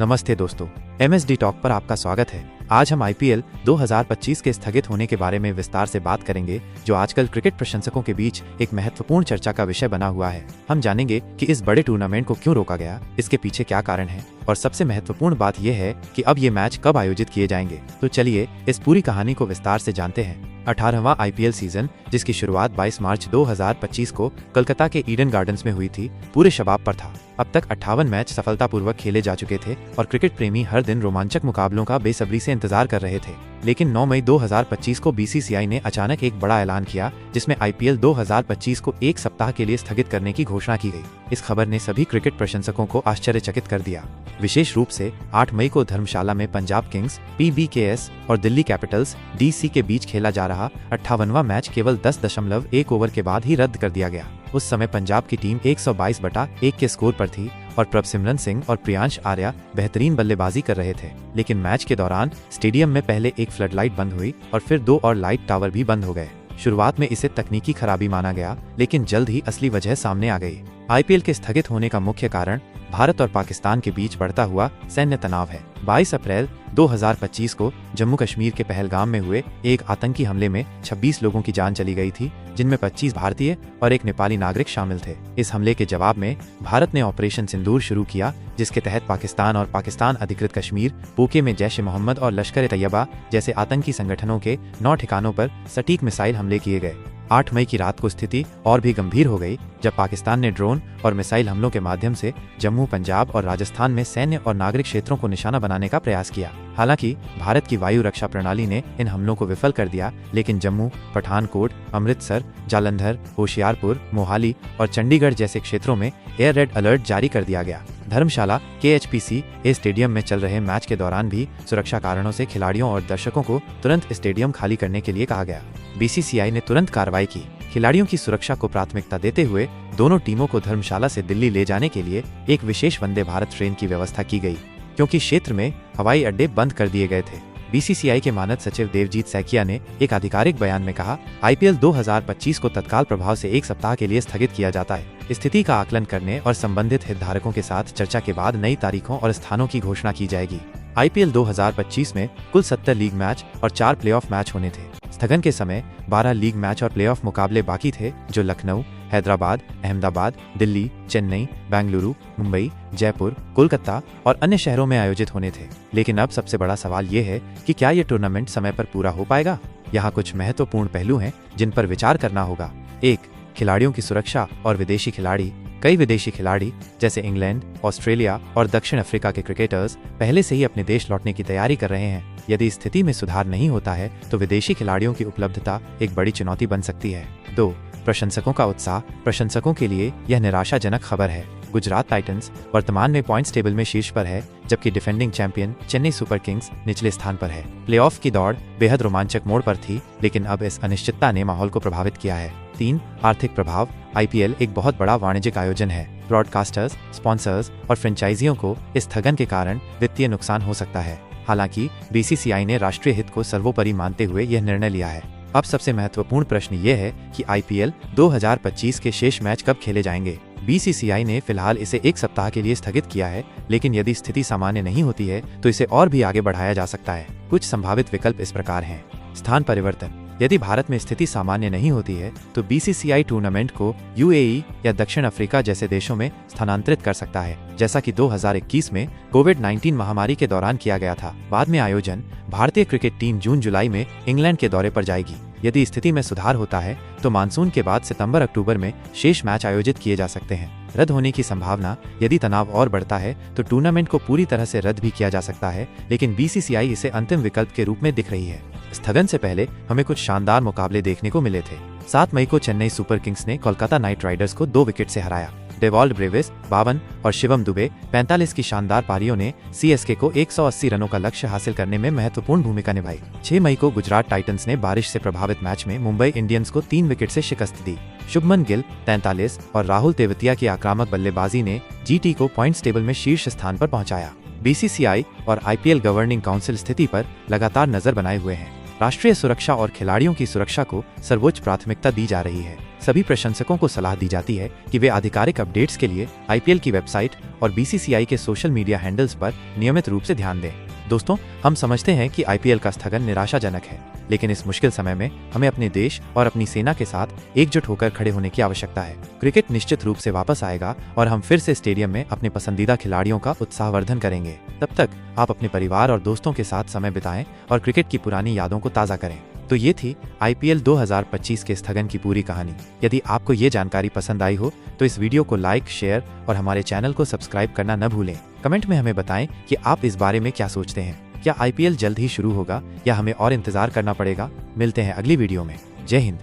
नमस्ते दोस्तों, MSD talk पर आपका स्वागत है। आज हम IPL 2025 के स्थगित होने के बारे में विस्तार से बात करेंगे, जो आजकल क्रिकेट प्रशंसकों के बीच एक महत्वपूर्ण चर्चा का विषय बना हुआ है। हम जानेंगे कि इस बड़े टूर्नामेंट को क्यों रोका गया, इसके पीछे क्या कारण है, और सबसे महत्वपूर्ण बात यह है कि अब ये मैच कब आयोजित किए जाएंगे। तो चलिए इस पूरी कहानी को विस्तार से जानते हैं। 18वां IPL सीजन, जिसकी शुरुआत 22 मार्च 2025 को कोलकाता के ईडन गार्डन्स में हुई थी, पूरे शबाब पर था। अब तक 58 मैच सफलतापूर्वक खेले जा चुके थे और क्रिकेट प्रेमी हर दिन रोमांचक मुकाबलों का बेसब्री से इंतजार कर रहे थे। लेकिन 9 मई 2025 को BCCI ने अचानक एक बड़ा ऐलान किया, जिसमें IPL 2025 को एक सप्ताह के लिए स्थगित करने की घोषणा की गई। इस खबर ने सभी क्रिकेट प्रशंसकों को आश्चर्यचकित कर दिया। विशेष रूप से 8 मई को धर्मशाला में पंजाब किंग्स PBKS और दिल्ली कैपिटल्स DC के बीच खेला जा रहा 58वां मैच केवल 10.1 ओवर के बाद ही रद्द कर दिया गया। उस समय पंजाब की टीम 122/1 के स्कोर पर थी और प्रभसिमरन सिंह और प्रियांश आर्या बेहतरीन बल्लेबाजी कर रहे थे। लेकिन मैच के दौरान स्टेडियम में पहले एक फ्लडलाइट बंद हुई और फिर 2 और लाइट टावर भी बंद हो गए। शुरुआत में इसे तकनीकी खराबी माना गया, लेकिन जल्द ही असली वजह सामने आ गई। IPL के स्थगित होने का मुख्य कारण भारत और पाकिस्तान के बीच बढ़ता हुआ सैन्य तनाव है। 22 अप्रैल 2025 को जम्मू कश्मीर के पहलगाम में हुए एक आतंकी हमले में 26 लोगों की जान चली गई थी, जिनमें 25 भारतीय और एक नेपाली नागरिक शामिल थे। इस हमले के जवाब में भारत ने ऑपरेशन सिंदूर शुरू किया, जिसके तहत पाकिस्तान और पाकिस्तान अधिकृत कश्मीर पोके में जैश-ए-मोहम्मद और लश्कर-ए-तैयबा जैसे आतंकी संगठनों के 9 ठिकानों पर सटीक मिसाइल हमले किए गए। 8 मई की रात को स्थिति और भी गंभीर हो गई, जब पाकिस्तान ने ड्रोन और मिसाइल हमलों के माध्यम से जम्मू, पंजाब और राजस्थान में सैन्य और नागरिक क्षेत्रों को निशाना बनाने का प्रयास किया। हालांकि भारत की वायु रक्षा प्रणाली ने इन हमलों को विफल कर दिया, लेकिन जम्मू, पठानकोट, अमृतसर, जालंधर, होशियारपुर, मोहाली और चंडीगढ़ जैसे क्षेत्रों में एयर रेड अलर्ट जारी कर दिया गया। धर्मशाला KHPCA स्टेडियम में चल रहे मैच के दौरान भी सुरक्षा कारणों से खिलाड़ियों और दर्शकों को तुरंत स्टेडियम खाली करने के लिए कहा गया। BCCI ने तुरंत कार्रवाई की। खिलाड़ियों की सुरक्षा को प्राथमिकता देते हुए दोनों टीमों को धर्मशाला से दिल्ली ले जाने के लिए एक विशेष वंदे भारत ट्रेन की व्यवस्था की गई, क्योंकि क्षेत्र में हवाई अड्डे बंद कर दिए गए थे। BCCI के मानद सचिव देवजीत सैकिया ने एक आधिकारिक बयान में कहा, IPL 2025 को तत्काल प्रभाव से एक सप्ताह के लिए स्थगित किया जाता है। स्थिति का आकलन करने और संबंधित हितधारकों के साथ चर्चा के बाद नई तारीखों और स्थानों की घोषणा की जाएगी। IPL 2025 में कुल 70 लीग मैच और 4 प्लेऑफ मैच होने थे। स्थगन के समय 12 लीग मैच और प्लेऑफ मुकाबले बाकी थे, जो लखनऊ, हैदराबाद, अहमदाबाद, दिल्ली, चेन्नई, बेंगलुरु, मुंबई, जयपुर, कोलकाता और अन्य शहरों में आयोजित होने थे। लेकिन अब सबसे बड़ा सवाल ये है कि क्या ये टूर्नामेंट समय पर पूरा हो पाएगा? यहाँ कुछ महत्वपूर्ण पहलू हैं जिन पर विचार करना होगा। 1. खिलाड़ियों की सुरक्षा और विदेशी खिलाड़ी। कई विदेशी खिलाड़ी जैसे इंग्लैंड, ऑस्ट्रेलिया और दक्षिण अफ्रीका के क्रिकेटर्स पहले से ही अपने देश लौटने की तैयारी कर रहे हैं। यदि स्थिति में सुधार नहीं होता है तो विदेशी खिलाड़ियों की उपलब्धता एक बड़ी चुनौती बन सकती है। 2. प्रशंसकों का उत्साह। प्रशंसकों के लिए यह निराशाजनक खबर है। गुजरात टाइटंस वर्तमान में पॉइंट्स टेबल में शीर्ष पर है, जबकि defending champion Chennai super Kings निचले स्थान पर है। प्लेऑफ की दौड़ बेहद रोमांचक मोड़ पर थी, लेकिन अब इस अनिश्चितता ने माहौल को प्रभावित किया है। 3. आर्थिक प्रभाव। IPL एक बहुत बड़ा वाणिज्यिक आयोजन है। ब्रॉडकास्टर्स, स्पॉन्सर्स और फ्रेंचाइजियों को इस स्थगन के कारण वित्तीय नुकसान हो सकता है। हालांकि BCCI ने राष्ट्रीय हित को सर्वोपरि मानते हुए यह निर्णय लिया है। अब सबसे महत्वपूर्ण प्रश्न ये है कि IPL 2025 के शेष मैच कब खेले जाएंगे। BCCI ने फिलहाल इसे एक सप्ताह के लिए स्थगित किया है, लेकिन यदि स्थिति सामान्य नहीं होती है तो इसे और भी आगे बढ़ाया जा सकता है। कुछ संभावित विकल्प इस प्रकार हैं। स्थान परिवर्तन। यदि भारत में स्थिति सामान्य नहीं होती है तो BCCI टूर्नामेंट को UAE या दक्षिण अफ्रीका जैसे देशों में स्थानांतरित कर सकता है, जैसा कि 2021 में कोविड-19 महामारी के दौरान किया गया था। बाद में आयोजन भारतीय क्रिकेट टीम जून-जुलाई में इंग्लैंड के दौरे पर जाएगी। यदि स्थिति में सुधार होता है तो मानसून के बाद सितंबर-अक्टूबर में शेष मैच आयोजित किए जा सकते हैं। रद्द होने की संभावना। यदि तनाव और बढ़ता है तो टूर्नामेंट को पूरी तरह से रद्द भी किया जा सकता है, लेकिन BCCI इसे अंतिम विकल्प के रूप में दिख रही है। स्थगन से पहले हमें कुछ शानदार मुकाबले देखने को मिले थे। 7 मई को चेन्नई सुपर किंग्स ने कोलकाता नाइट राइडर्स को 2 विकेट से हराया। डेवॉल्ड ब्रेविस 52 और शिवम दुबे 45 की शानदार पारियों ने CSK को 180 रनों का लक्ष्य हासिल करने में महत्वपूर्ण भूमिका निभाई। 6 मई को गुजरात टाइटंस ने बारिश से प्रभावित मैच में मुंबई इंडियंस को 3 विकेट से शिकस्त दी। शुभमन गिल 43 और राहुल तेवतिया की आक्रामक बल्लेबाजी ने GT को पॉइंट्स टेबल में शीर्ष स्थान पर पहुंचाया। BCCI और IPL गवर्निंग काउंसिल स्थिति पर लगातार नजर बनाए हुए हैं। राष्ट्रीय सुरक्षा और खिलाड़ियों की सुरक्षा को सर्वोच्च प्राथमिकता दी जा रही है। सभी प्रशंसकों को सलाह दी जाती है कि वे आधिकारिक अपडेट्स के लिए आईपीएल की वेबसाइट और बीसीसीआई के सोशल मीडिया हैंडल्स पर नियमित रूप से ध्यान दें। दोस्तों, हम समझते हैं कि आईपीएल का स्थगन निराशाजनक है, लेकिन इस मुश्किल समय में हमें अपने देश और अपनी सेना के साथ एकजुट होकर खड़े होने की आवश्यकता है। क्रिकेट निश्चित रूप से वापस आएगा और हम फिर से स्टेडियम में अपने पसंदीदा खिलाड़ियों का उत्साहवर्धन करेंगे। तब तक आप अपने परिवार और दोस्तों के साथ समय बिताएं और क्रिकेट की पुरानी यादों को ताज़ा करें। तो ये थी आईपीएल 2025 के स्थगन की पूरी कहानी। यदि आपको ये जानकारी पसंद आई हो तो इस वीडियो को लाइक, शेयर और हमारे चैनल को सब्सक्राइब करना न भूलें। कमेंट में हमें बताएं कि आप इस बारे में क्या सोचते हैं। क्या आईपीएल जल्द ही शुरू होगा या हमें और इंतजार करना पड़ेगा? मिलते हैं अगली वीडियो में। जय हिंद।